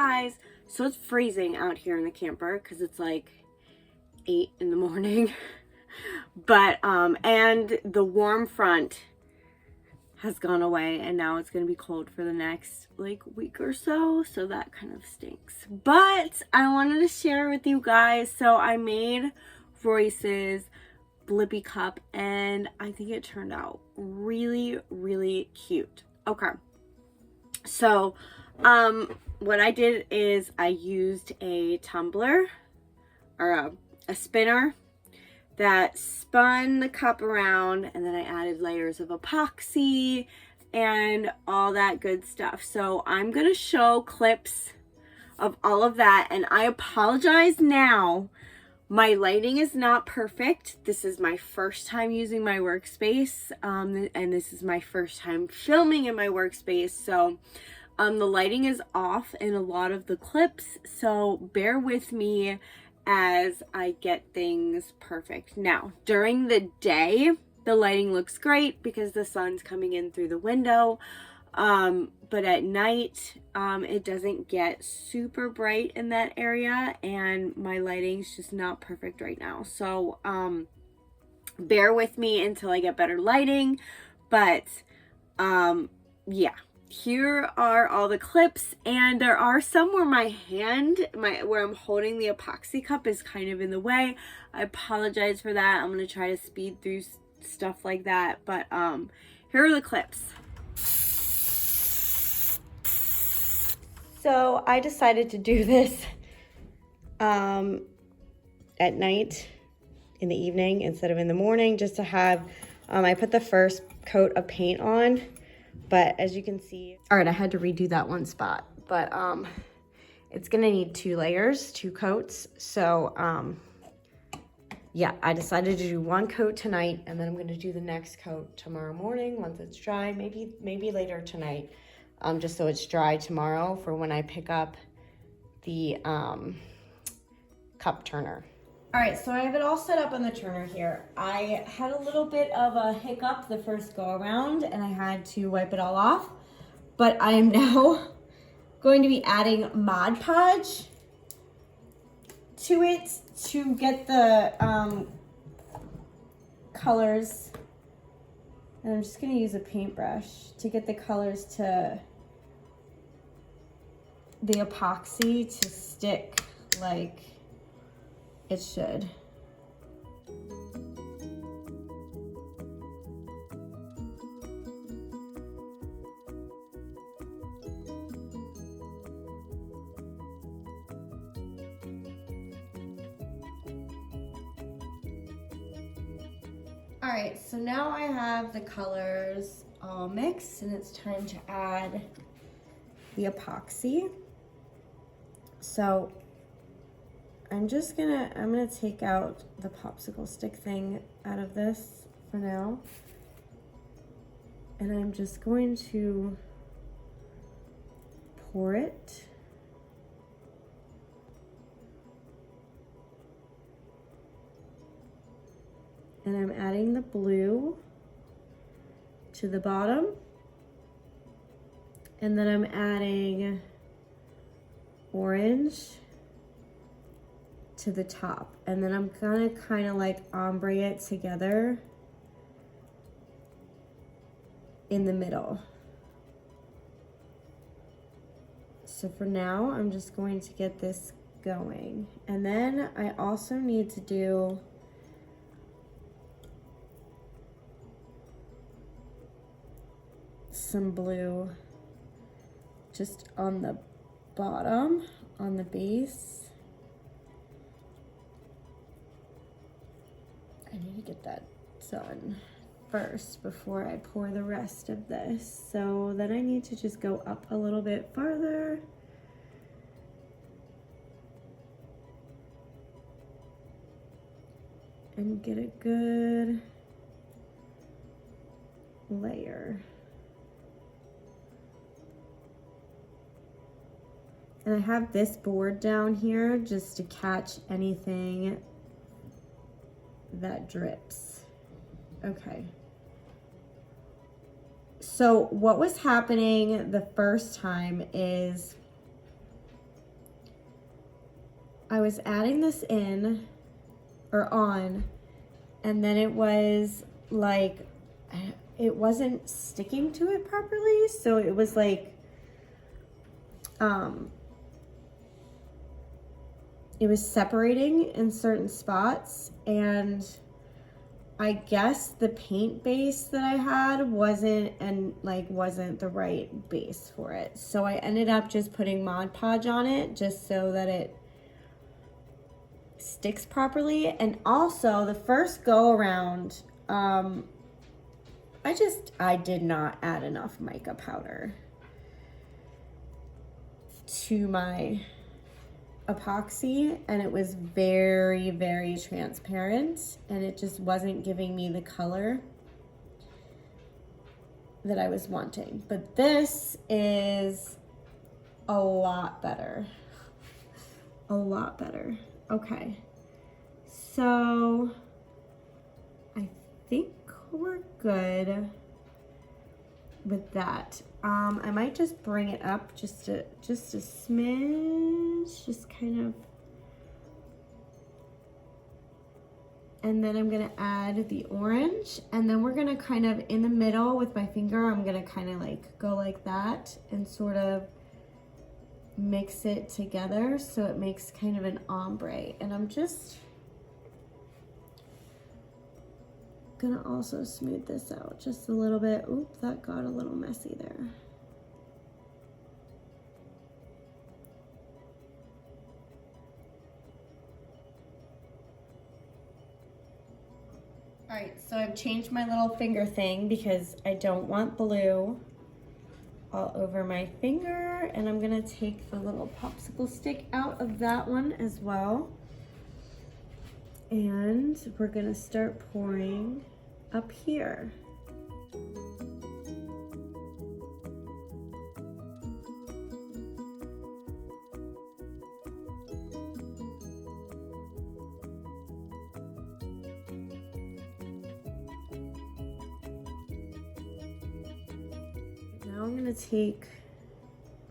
guys. So it's freezing out here in the camper because it's like 8 in the morning. But and the warm front has gone away, and now it's gonna be cold for the next like week or so, so that kind of stinks. But I wanted to share with you guys, so I made Royce's Blippi cup, and I think it turned out really cute. Okay, so what I did is I used a tumbler or a spinner that spun the cup around, and then I added layers of epoxy and all that good stuff. So I'm gonna show clips of all of that, and I apologize now. My lighting is not perfect. This is my first time using my workspace, and this is my first time filming in my workspace. So the lighting is off in a lot of the clips, so bear with me as I get things perfect. Now, during the day, the lighting looks great because the sun's coming in through the window. But at night, it doesn't get super bright in that area, and my lighting's just not perfect right now. So, bear with me until I get better lighting. But, yeah. Here are all the clips, and there are some where my hand, where I'm holding the epoxy cup is kind of in the way. I apologize for that. I'm going to try to speed through stuff like that, but here are the clips. So I decided to do this at night, in the evening, instead of in the morning, just to have, I put the first coat of paint on. But as you can see, all right, I had to redo that one spot, but it's gonna need 2 layers, 2 coats. So yeah, I decided to do 1 coat tonight, and then I'm gonna do the next coat tomorrow morning once it's dry, maybe later tonight, just so it's dry tomorrow for when I pick up the cup turner. All right, so I have it all set up on the turner here. I had a little bit of a hiccup the first go around, and I had to wipe it all off. But I am now going to be adding Mod Podge to it to get the colors. And I'm just gonna use a paintbrush to get the colors to the epoxy to stick like it should. All right, so now I have the colors all mixed, and it's time to add the epoxy. So I'm gonna take out the popsicle stick thing out of this for now. And I'm just going to pour it. And I'm adding the blue to the bottom. And then I'm adding orange to the top, and then I'm gonna kind of like ombre it together in the middle. So for now, I'm just going to get this going, and then I also need to do some blue just on the bottom, on the base. I need to get that done first before I pour the rest of this. So then I need to just go up a little bit farther. And get a good layer. And I have this board down here just to catch anything that drips. Okay. So what was happening the first time is I was adding this in or on, and then it was like, it wasn't sticking to it properly. So it was like, it was separating in certain spots, and I guess the paint base that I had wasn't the right base for it. So I ended up just putting Mod Podge on it just so that it sticks properly. And also the first go around, I did not add enough mica powder to my epoxy, and it was very, very transparent, and it just wasn't giving me the color that I was wanting. But this is a lot better. A lot better. Okay. So I think we're good with that. I might just bring it up just a smidge, just kind of, and then I'm gonna add the orange, and then we're gonna kind of in the middle with my finger, I'm gonna kind of like go like that and sort of mix it together so it makes kind of an ombre. And I'm just gonna also smooth this out just a little bit. Oop, that got a little messy there. All right, so I've changed my little finger thing because I don't want blue all over my finger, and I'm gonna take the little popsicle stick out of that one as well. And we're gonna start pouring up here. Now I'm gonna take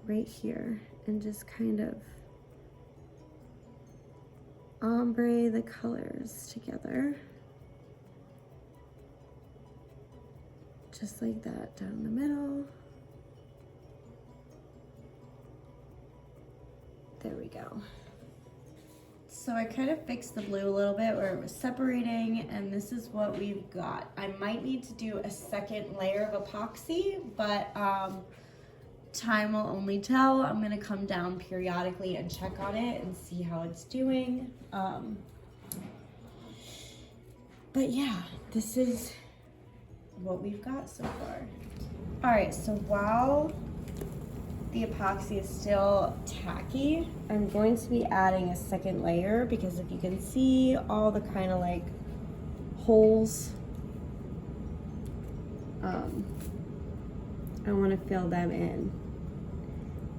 right here and just kind of ombre the colors together. Just like that down the middle. There we go. So I kind of fixed the blue a little bit where it was separating, and this is what we've got. I might need to do a second layer of epoxy, but time will only tell. I'm gonna come down periodically and check on it and see how it's doing. But yeah, this is what we've got so far. All right, so while the epoxy is still tacky, I'm going to be adding a second layer, because if you can see all the kind of like holes, I want to fill them in.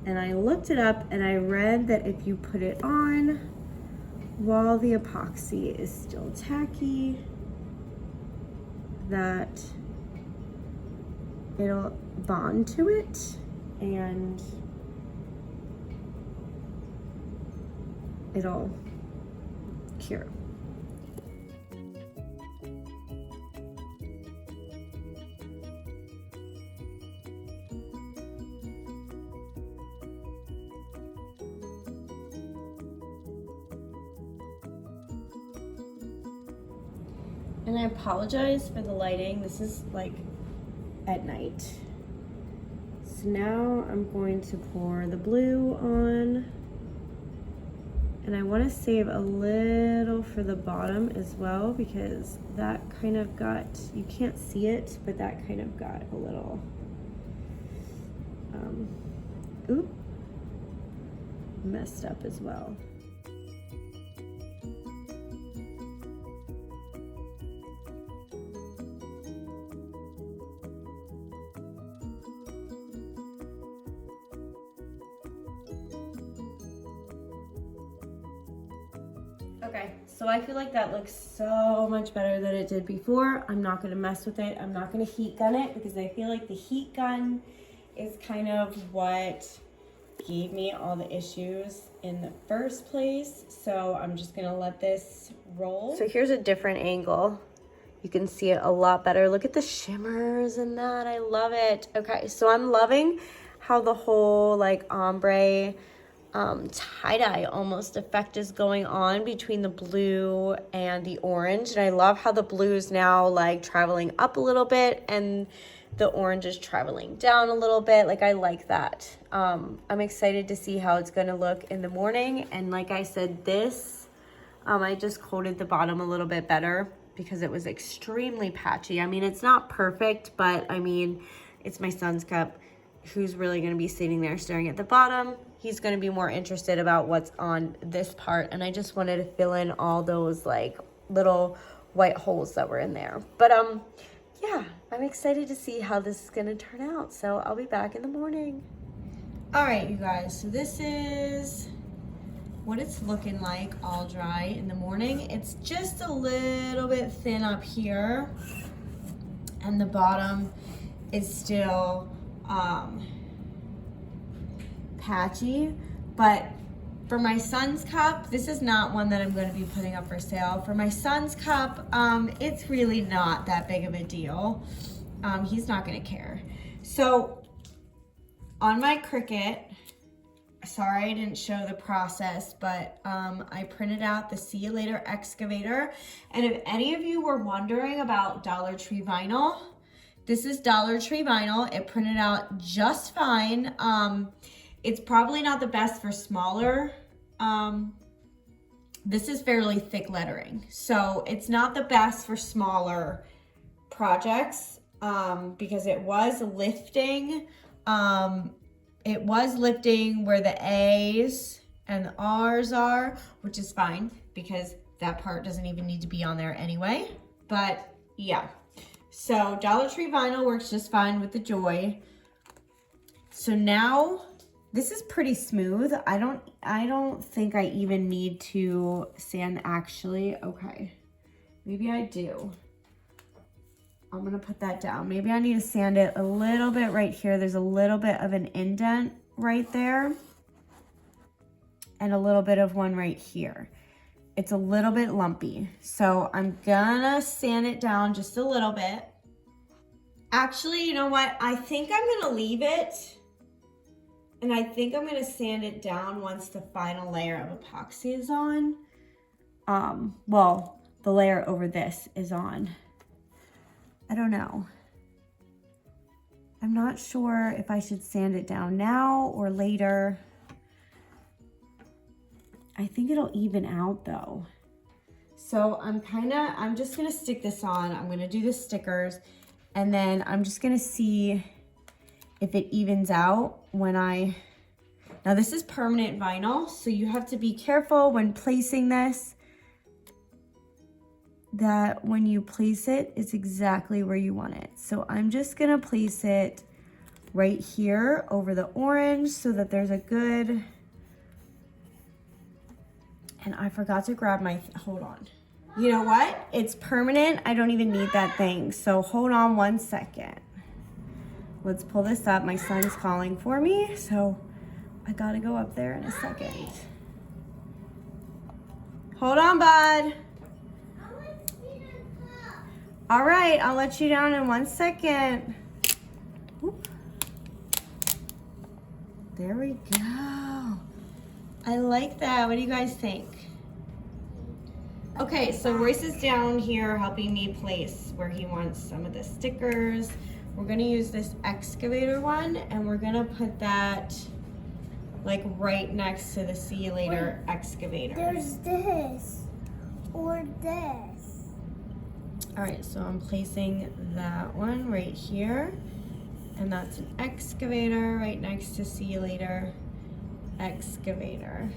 And I looked it up and I read that if you put it on while the epoxy is still tacky, that it'll bond to it and it'll cure. And I apologize for the lighting. This is like at night. So now I'm going to pour the blue on. And I want to save a little for the bottom as well, because that kind of got, you can't see it, but that kind of got a little, messed up as well. Okay, so I feel like that looks so much better than it did before. I'm not gonna mess with it. I'm not gonna heat gun it, because I feel like the heat gun is kind of what gave me all the issues in the first place. So I'm just gonna let this roll. So here's a different angle. You can see it a lot better. Look at the shimmers in that. I love it. Okay, so I'm loving how the whole like ombre tie-dye almost effect is going on between the blue and the orange. And I love how the blue is now like traveling up a little bit and the orange is traveling down a little bit. Like, I like that. I'm excited to see how it's gonna look in the morning. And like I said, this, I just coated the bottom a little bit better because it was extremely patchy. I mean, it's not perfect, but I mean, it's my son's cup. Who's really gonna be sitting there staring at the bottom? He's gonna be more interested about what's on this part. And I just wanted to fill in all those like little white holes that were in there. But yeah, I'm excited to see how this is gonna turn out. So I'll be back in the morning. All right, you guys, so this is what it's looking like all dry in the morning. It's just a little bit thin up here and the bottom is still patchy, but for my son's cup, this is not one that I'm going to be putting up for sale. For my son's cup, it's really not that big of a deal. He's not going to care. So on my Cricut, sorry I didn't show the process, but I printed out the See You Later excavator. And if any of you were wondering about Dollar Tree vinyl, this is Dollar Tree vinyl. It printed out just fine. It's probably not the best for smaller. This is fairly thick lettering, so it's not the best for smaller projects because it was lifting. It was lifting where the A's and the R's are, which is fine because that part doesn't even need to be on there anyway. But yeah, so Dollar Tree vinyl works just fine with the Joy. So now this is pretty smooth. I don't think I even need to sand actually. Okay, maybe I do. I'm gonna put that down. Maybe I need to sand it a little bit right here. There's a little bit of an indent right there and a little bit of one right here. It's a little bit lumpy. So I'm gonna sand it down just a little bit. Actually, you know what? I think I'm gonna leave it. And I think I'm gonna sand it down once the final layer of epoxy is on. Well, the layer over this is on. I don't know. I'm not sure if I should sand it down now or later. I think it'll even out though. So I'm just gonna stick this on. I'm gonna do the stickers and then I'm just gonna see if it evens out when now this is permanent vinyl, so you have to be careful when placing this, that when you place it, it's exactly where you want it. So I'm just gonna place it right here over the orange so that there's a good, and I forgot to grab my, hold on. You know what? It's permanent. I don't even need that thing. So hold on one second. Let's pull this up. My son's calling for me, so I gotta go up there in a second. Hold on, bud. All right, I'll let you down in 1 second. Oop. There we go. I like that. What do you guys think? Okay, so Royce is down here helping me place where he wants some of the stickers. We're gonna use this excavator one and we're gonna put that like right next to the See You Later excavator. There's this or this. All right, so I'm placing that one right here and that's an excavator right next to See You Later excavator.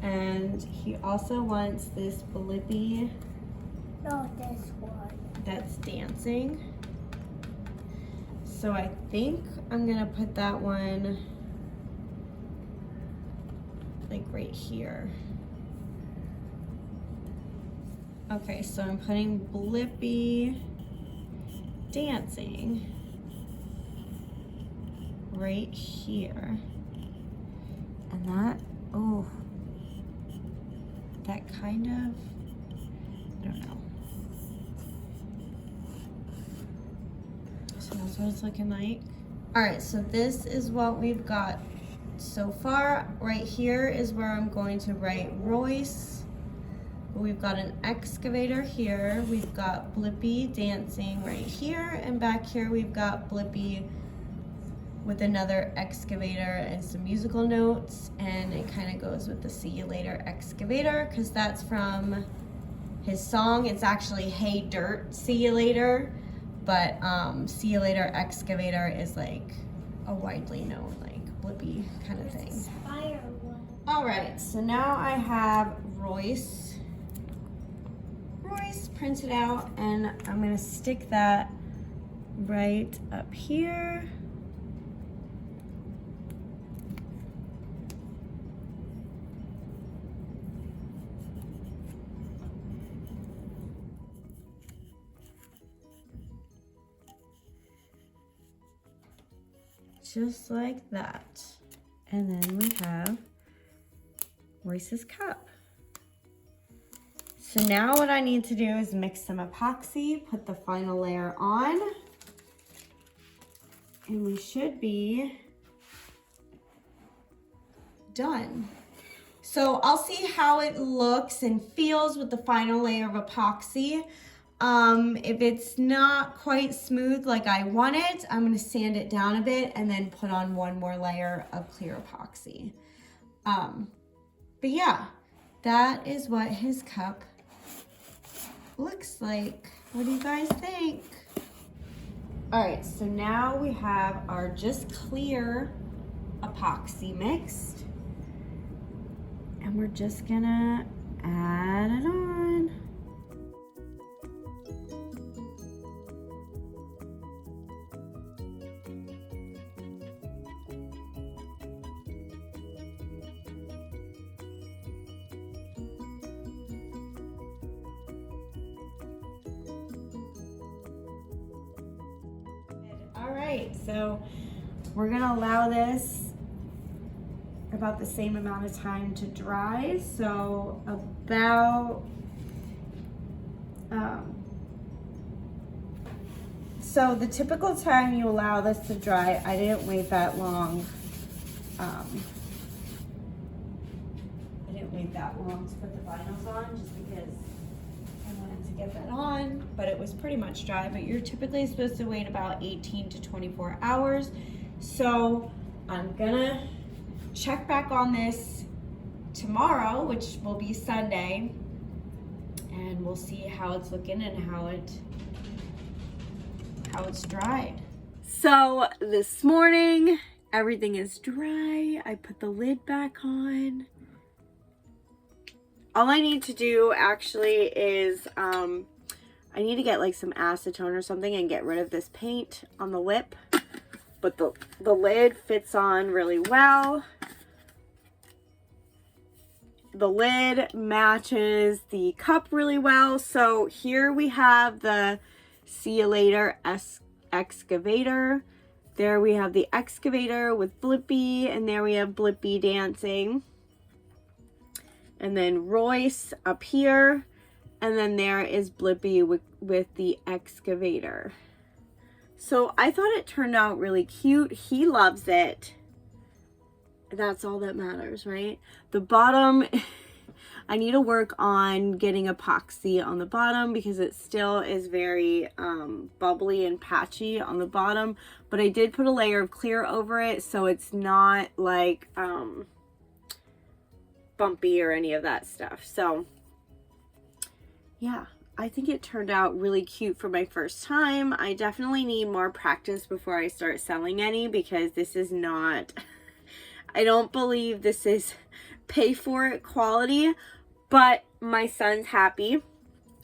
And he also wants this Blippi. No, this one. That's dancing. So I think I'm gonna put that one like right here. Okay, so I'm putting Blippi dancing right here. And that, oh, that kind of, I don't know. So that's what it's looking like. All right, so this is what we've got so far. Right here is where I'm going to write Royce. We've got an excavator here. We've got Blippi dancing right here. And back here we've got Blippi with another excavator and some musical notes. And it kind of goes with the See You Later excavator because that's from his song. It's actually Hey Dirt, See You Later. But See You Later excavator is like a widely known like Blippi kind of thing. All right, so now I have Royce printed out, and I'm gonna stick that right up here. Just like that. And then we have Royce's cup. So now what I need to do is mix some epoxy, put the final layer on, and we should be done. So I'll see how it looks and feels with the final layer of epoxy. If it's not quite smooth like I want it, I'm gonna sand it down a bit and then put on one more layer of clear epoxy. But yeah, that is what his cup looks like. What do you guys think? All right, so now we have our just clear epoxy mixed, and we're just gonna add it on. All right, so we're gonna allow this about the same amount of time to dry. So about, so the typical time you allow this to dry, I didn't wait that long. I didn't wait that long to put the vinyls on just because I wanted to get that on, but it was pretty much dry. But you're typically supposed to wait about 18 to 24 hours. So I'm gonna check back on this tomorrow, which will be Sunday, and we'll see how it's looking and how it's dried. So this morning, everything is dry. I put the lid back on. All I need to do actually is, I need to get like some acetone or something and get rid of this paint on the lip. But the lid fits on really well. The lid matches the cup really well. So here we have the See You Later excavator. There we have the excavator with Blippi, and there we have Blippi dancing. And then Royce up here, and then there is Blippi with the excavator. So I thought it turned out really cute. He loves it. That's all that matters, right? The bottom, I need to work on getting epoxy on the bottom because it still is very bubbly and patchy on the bottom. But I did put a layer of clear over it, so it's not like bumpy or any of that stuff. So yeah, I think it turned out really cute for my first time. I definitely need more practice before I start selling any, because this is not, I don't believe this is pay for it quality, but my son's happy,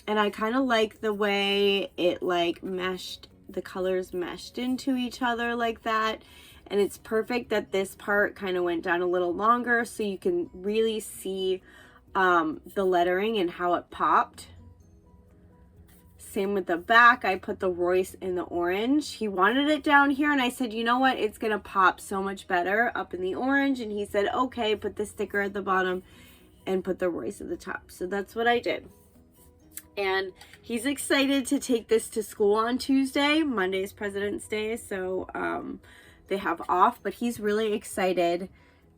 and I kind of like the way it like meshed, the colors meshed into each other like that. And it's perfect that this part kind of went down a little longer so you can really see the lettering and how it popped. Same with the back. I put the Royce in the orange. He wanted it down here, and I said, you know what? It's going to pop so much better up in the orange. And he said, okay, put the sticker at the bottom and put the Royce at the top. So that's what I did. And he's excited to take this to school on Tuesday. Monday is President's Day, so they have off. But he's really excited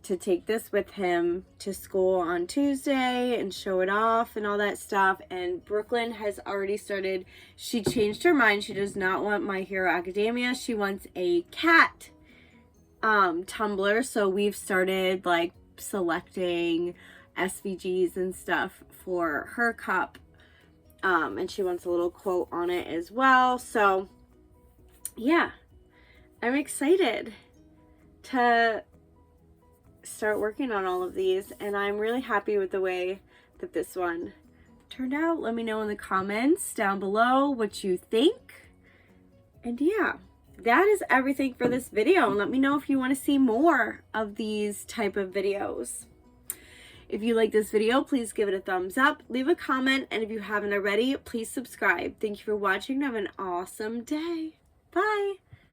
to take this with him to school on Tuesday and show it off and all that stuff. And Brooklyn has already started. She changed her mind. She does not want My Hero Academia. She wants a cat tumbler. So we've started like selecting SVGs and stuff for her cup. And she wants a little quote on it as well. So yeah, I'm excited to start working on all of these, and I'm really happy with the way that this one turned out. Let me know in the comments down below what you think. And yeah, that is everything for this video. And let me know if you want to see more of these type of videos. If you like this video, please give it a thumbs up, leave a comment, and if you haven't already, please subscribe. Thank you for watching. Have an awesome day. Bye.